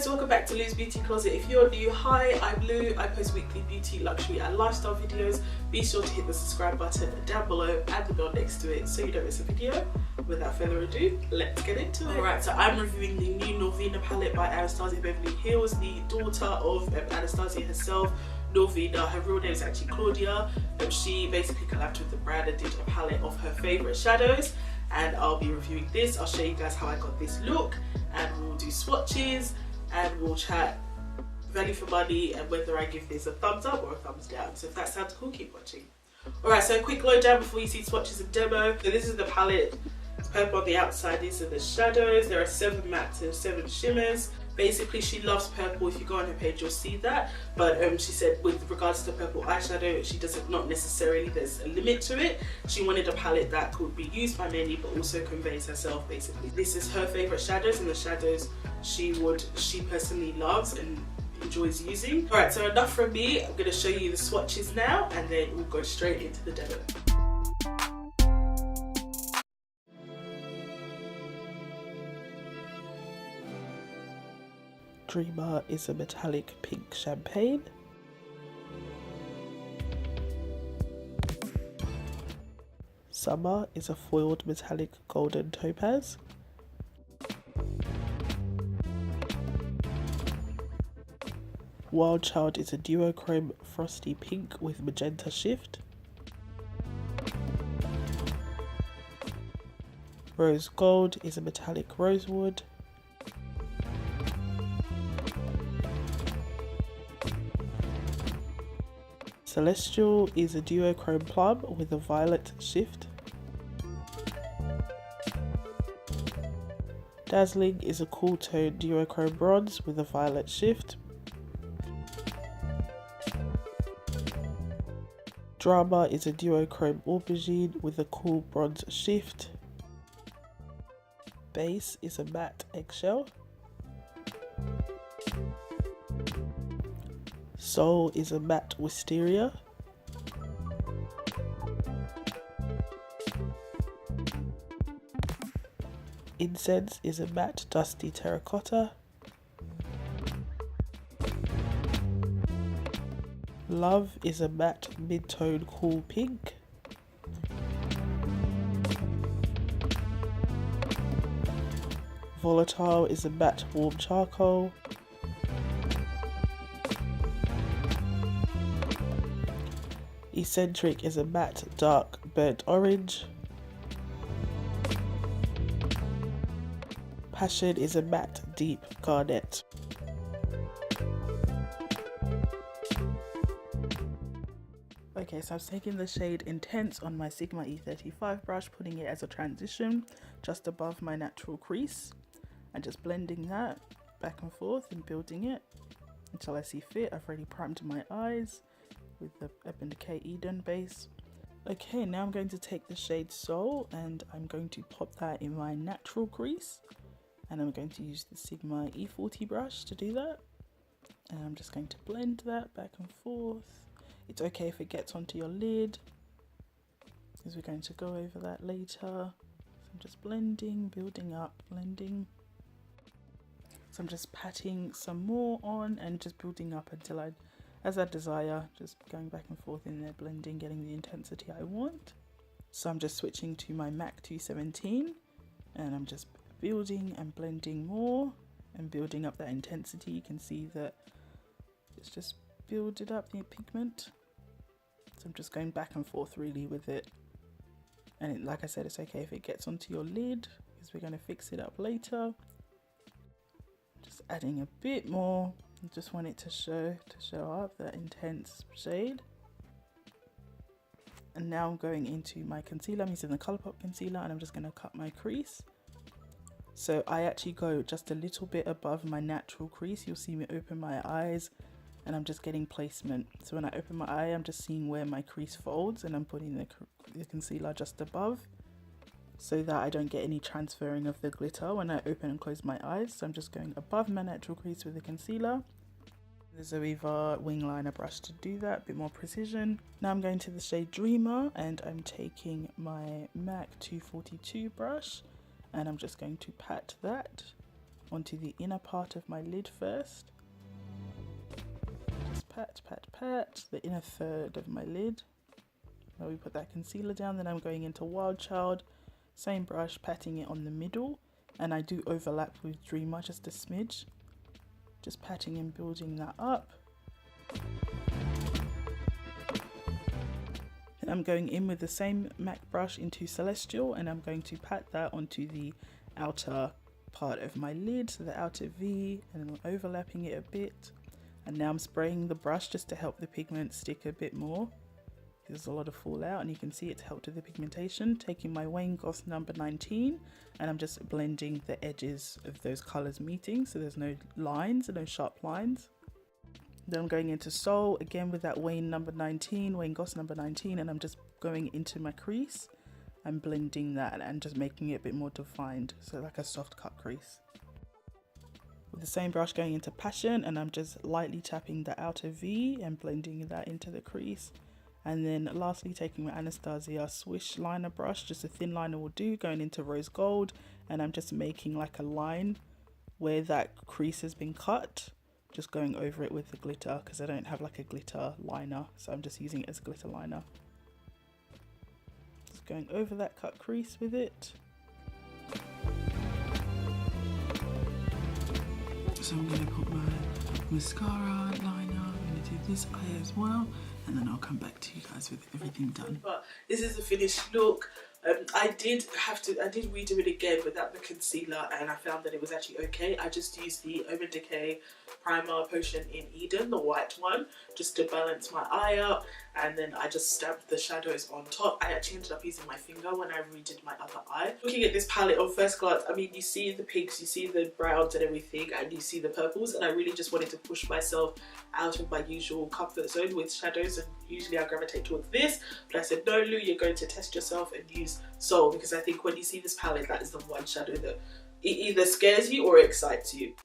guys, welcome back to Lou's Beauty Closet. If you're new, hi, I'm Lou. I post weekly beauty, luxury and lifestyle videos. Be sure to hit the subscribe button down below and the bell next to it so you don't miss a video. Without further ado, let's get into it. Alright, so I'm reviewing the new Norvina palette by Anastasia Beverly Hills, the daughter of Anastasia herself, Norvina. Her real name is actually Claudia. She basically collabed with the brand and did a palette of her favourite shadows, and I'll be reviewing this. I'll show you guys how I got this look, and we'll do swatches and we'll chat value for money and whether I give this a thumbs up or a thumbs down. So if that sounds cool, keep watching. Alright, so a quick lowdown before you see swatches and demo. So this is the palette. It's purple on the outside, these are the shadows. There are 7 mattes and 7 shimmers. Basically, she loves purple. If you go on her page, you'll see that. But she said with regards to purple eyeshadow, she doesn't, not necessarily, there's a limit to it. She wanted a palette that could be used by many, but also conveys herself, basically. This is her favorite shadows, and the shadows she personally loves and enjoys using. Alright, so enough from me. I'm going to show you the swatches now, and then we'll go straight into the demo. Dreamer is a metallic pink champagne. Summer is a foiled metallic golden topaz. Wild Child is a duochrome frosty pink with magenta shift. Rose Gold is a metallic rosewood. Celestial is a duochrome plum with a violet shift. Dazzling is a cool tone duochrome bronze with a violet shift. Drama is a duochrome aubergine with a cool bronze shift. Base is a matte eggshell. Soul is a matte wisteria. Incense is a matte dusty terracotta. Love is a matte mid-tone cool pink. Volatile is a matte warm charcoal. Eccentric is a matte dark burnt orange. Passion is a matte deep garnet. Okay, so I've taken the shade Intense on my Sigma E35 brush, putting it as a transition just above my natural crease, and just blending that back and forth and building it until I see fit. I've already primed my eyes with the Urban Decay Eden base. Okay, now I'm going to take the shade Soul and I'm going to pop that in my natural crease, and I'm going to use the Sigma E40 brush to do that, and I'm just going to blend that back and forth. It's okay if it gets onto your lid, because we're going to go over that later. So I'm just blending, building up, blending. So I'm just patting some more on and just building up until as I desire, just going back and forth in there, blending, getting the intensity I want. So I'm just switching to my MAC 217 and I'm just building and blending more and building up that intensity. You can see that it's just builded up the pigment. So I'm just going back and forth really with it. And like I said, it's okay if it gets onto your lid, because we're going to fix it up later. Just adding a bit more. I just want it to show up that intense shade. And now I'm going into my concealer. I'm using the Colourpop concealer, and I'm just going to cut my crease. So I actually go just a little bit above my natural crease. You'll see me open my eyes and I'm just getting placement. So when I open my eye, I'm just seeing where my crease folds, and I'm putting the concealer just above so that I don't get any transferring of the glitter when I open and close my eyes. So I'm just going above my natural crease with the concealer. The Zoeva wing liner brush to do that, a bit more precision. Now I'm going to the shade Dreamer, and I'm taking my MAC 242 brush, and I'm just going to pat that onto the inner part of my lid first. Just pat, pat, pat the inner third of my lid. Now we put that concealer down, then I'm going into Wild Child, same brush, patting it on the middle, and I do overlap with Dreamer just a smidge. Just patting and building that up. Then I'm going in with the same MAC brush into Celestial, and I'm going to pat that onto the outer part of my lid, so the outer V, and then I'm overlapping it a bit. And now I'm spraying the brush just to help the pigment stick a bit more. There's a lot of fallout, and you can see it's helped with the pigmentation. Taking my Goss number 19, and I'm just blending the edges of those colors meeting, so there's no lines, no sharp lines. Then I'm going into Soul again with that Goss number 19, and I'm just going into my crease and blending that and just making it a bit more defined, so like a soft cut crease. With the same brush going into Passion, and I'm just lightly tapping the outer V and blending that into the crease. And then lastly, taking my Anastasia Swish liner brush, just a thin liner will do, going into Rose Gold, and I'm just making like a line where that crease has been cut, just going over it with the glitter, because I don't have like a glitter liner, so I'm just using it as a glitter liner. Just going over that cut crease with it. So I'm going to put my mascara liner, I'm going to do this eye as well, and then I'll come back to you guys with everything done. But this is the finished look. I did redo it again without the concealer, and I found that it was actually okay. I just used the Urban Decay Primer Potion in Eden, the white one, just to balance my eye up, and then I just stamped the shadows on top. I actually ended up using my finger when I redid my other eye. Looking at this palette on first glance, I mean, you see the pinks, you see the browns and everything, and you see the purples, and I really just wanted to push myself out of my usual comfort zone with shadows, and usually I gravitate towards this, but I said, no Lou, you're going to test yourself and use Soul, because I think when you see this palette, that is the one shadow that it either scares you or excites you.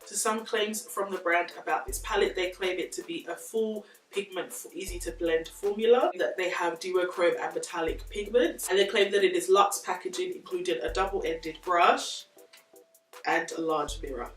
So some claims from the brand about this palette: they claim it to be a full pigment, easy to blend formula, that they have duochrome and metallic pigments, and they claim that it is luxe packaging, including a double-ended brush and a large mirror.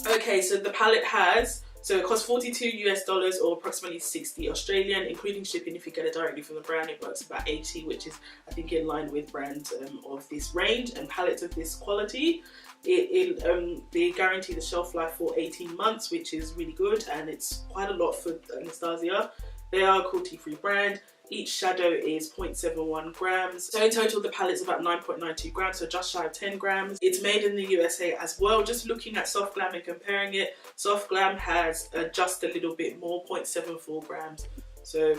Okay, so the palette has, so it costs $42 US or approximately 60 Australian, including shipping. If you get it directly from the brand, it works about 80, which is I think in line with brands of this range and palettes of this quality. They guarantee the shelf life for 18 months, which is really good, and it's quite a lot for Anastasia. They are a cruelty-free brand. Each shadow is 0.71 grams. So in total, the palette's about 9.92 grams, so just shy of 10 grams. It's made in the USA as well. Just looking at Soft Glam and comparing it, Soft Glam has just a little bit more, 0.74 grams. So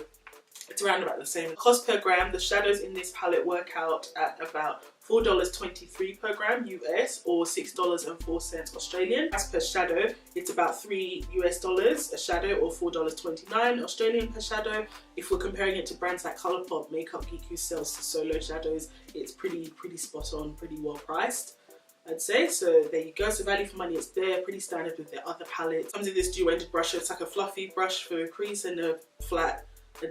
it's around about the same. Cost per gram, the shadows in this palette work out at about $4.23 per gram US or $6.04 Australian. As per shadow, it's about $3 US a shadow or $4.29 Australian per shadow. If we're comparing it to brands like Colourpop, Makeup Geek, who sells solo shadows, it's pretty spot on, pretty well priced, I'd say. So there you go. So value for money, it's there, pretty standard with their other palettes. Comes in this dual-ended brush. It's like a fluffy brush for a crease and a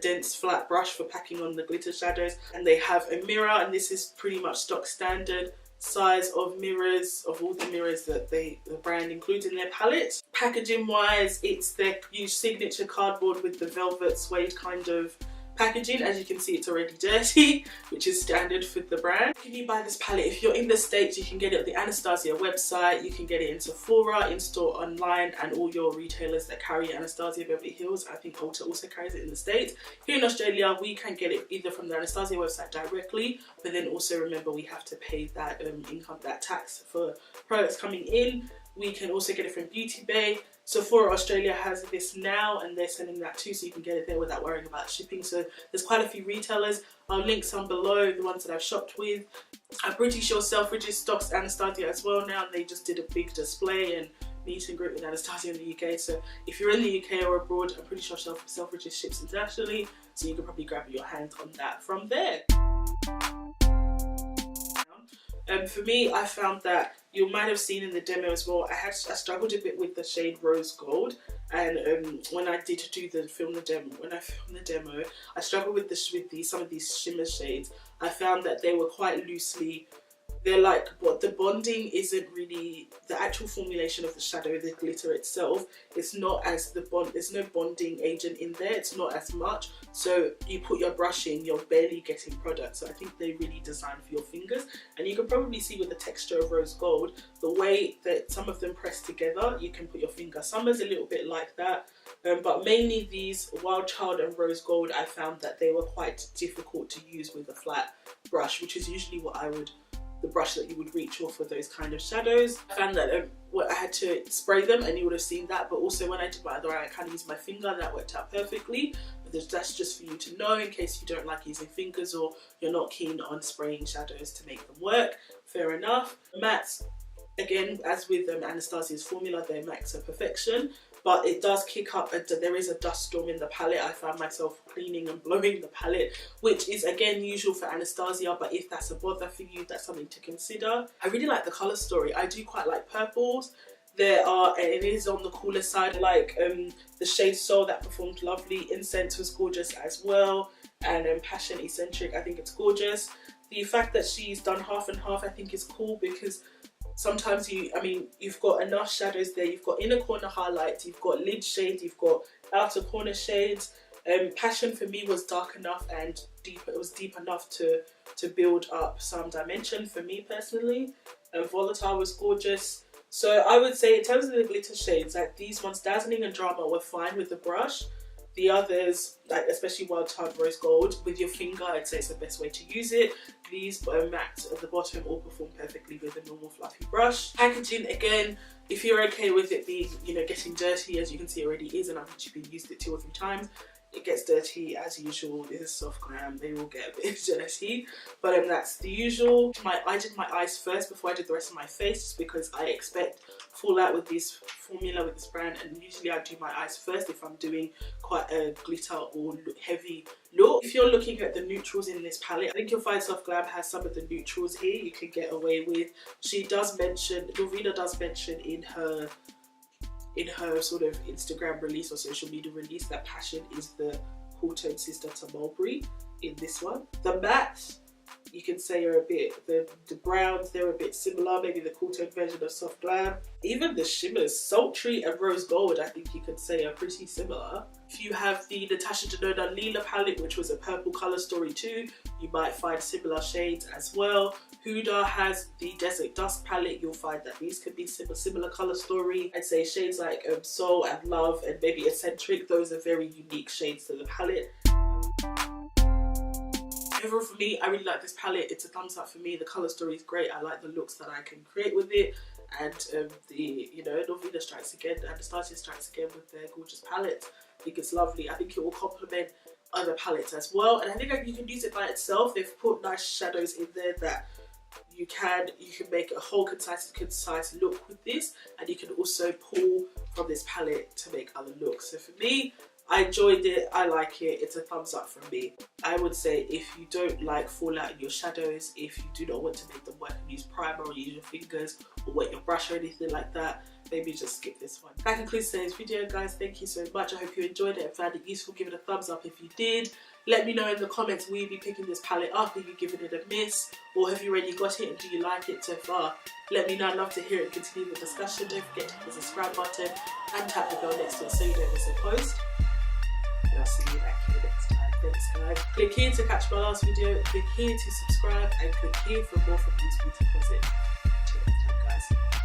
dense flat brush for packing on the glitter shadows, and they have a mirror, and this is pretty much stock standard size of mirrors, of all the mirrors that the brand includes in their palette. Packaging wise, it's their signature cardboard with the velvet suede kind of packaging. As you can see, it's already dirty, which is standard for the brand. Can you buy this palette? If you're in the States, you can get it at the Anastasia website, you can get it in Sephora, in store, online, and all your retailers that carry Anastasia Beverly Hills. I think Ulta also carries it in the States. Here in Australia, we can get it either from the Anastasia website directly, but then also remember we have to pay that that tax for products coming in. We can also get it from Beauty Bay. Sephora Australia has this now, and they're sending that too, so you can get it there without worrying about shipping. So there's quite a few retailers. I'll link some below, the ones that I've shopped with. I'm pretty sure Selfridges stocks Anastasia as well now, and they just did a big display and meet and greet with Anastasia in the UK. So if you're in the UK or abroad, I'm pretty sure Selfridges ships internationally, so you can probably grab your hands on that from there. For me, I found that you might have seen in the demo as well, I struggled a bit with the shade Rose Gold, and when I filmed the demo, I struggled with some of these shimmer shades. I found that they were quite loosely, they're like, but the bonding isn't really, the actual formulation of the shadow, the glitter itself, it's not as there's no bonding agent in there, it's not as much. So you put your brush in, you're barely getting product. So I think they really designed for your fingers. And you can probably see with the texture of Rose Gold, the way that some of them press together, you can put your finger. Summer's a little bit like that. But mainly these Wild Child and Rose Gold, I found that they were quite difficult to use with a flat brush, which is usually the brush that you would reach for those kind of shadows. I found that I had to spray them, and you would have seen that, but also when I did my other eye, I kind of used my finger, and that worked out perfectly. But that's just for you to know in case you don't like using fingers or you're not keen on spraying shadows to make them work. Fair enough. Mattes, again, as with Anastasia's formula, they're mattes of perfection. But it does kick up, there is a dust storm in the palette. I found myself cleaning and blowing the palette, which is again usual for Anastasia, but if that's a bother for you, that's something to consider. I really like the colour story. I do quite like purples. It is on the cooler side, like the shade Soul, that performed lovely. Incense was gorgeous as well, and Passion Eccentric, I think it's gorgeous. The fact that she's done half and half, I think is cool, because sometimes you've got enough shadows there. You've got inner corner highlights, you've got lid shades, you've got outer corner shades. Passion for me was dark enough and deep. It was deep enough to build up some dimension for me personally. Volatile was gorgeous. So I would say in terms of the glitter shades, like these ones, Dazzling and Drama, were fine with the brush. The others, like especially Wild Child Rose Gold, with your finger, I'd say it's the best way to use it. These mattes at the bottom all perform perfectly with a normal fluffy brush. Packaging, again, if you're okay with it being, getting dirty, as you can see it already is, and I've actually used it 2 or 3 times. It gets dirty as usual. This is soft glam, they will get a bit dirty, but that's the usual. I did my eyes first before I did the rest of my face, just because I expect fallout with this formula, with this brand, and usually I do my eyes first if I'm doing quite a glitter or heavy look. If you're looking at the neutrals in this palette, I think you'll find Soft Glam has some of the neutrals here you can get away with. Norvina does mention in her sort of Instagram release or social media release that Passion is the cool tone sister to Mulberry in this one. The mattes, you can say are a bit, the browns, they're a bit similar, maybe the cool tone version of Soft Glam. Even the shimmers, Sultry and Rose Gold, I think you could say are pretty similar. If you have the Natasha Denona Lila palette, which was a purple colour story too, you might find similar shades as well. Huda has the Desert Dusk palette, you'll find that these could be similar colour story. I'd say shades like Soul and Love and maybe Eccentric, those are very unique shades to the palette. Overall for me, I really like this palette. It's a thumbs up for me. The colour story is great. I like the looks that I can create with it. And Norvina strikes again, Anastasia strikes again with their gorgeous palette. I think it's lovely. I think it will complement other palettes as well. And I think you can use it by itself. They've put nice shadows in there that you can make a whole concise look with this. And you can also pull from this palette to make other looks. So for me, I enjoyed it, I like it, it's a thumbs up from me. I would say if you don't like fallout in your shadows, if you do not want to make them work and use primer or use your fingers or wet your brush or anything like that, maybe just skip this one. That concludes today's video, guys. Thank you so much. I hope you enjoyed it and found it useful. Give it a thumbs up if you did. Let me know in the comments, will you be picking this palette up? Are you giving it a miss? Or have you already got it and do you like it so far? Let me know, I'd love to hear it and continue the discussion. Don't forget to hit the subscribe button and tap the bell next to it so you don't miss a post. And I'll see you back here next time. Thanks, guys. Click here to catch my last video, click here to subscribe, and click here for more from Loose Beauty Closet. Until next time, guys.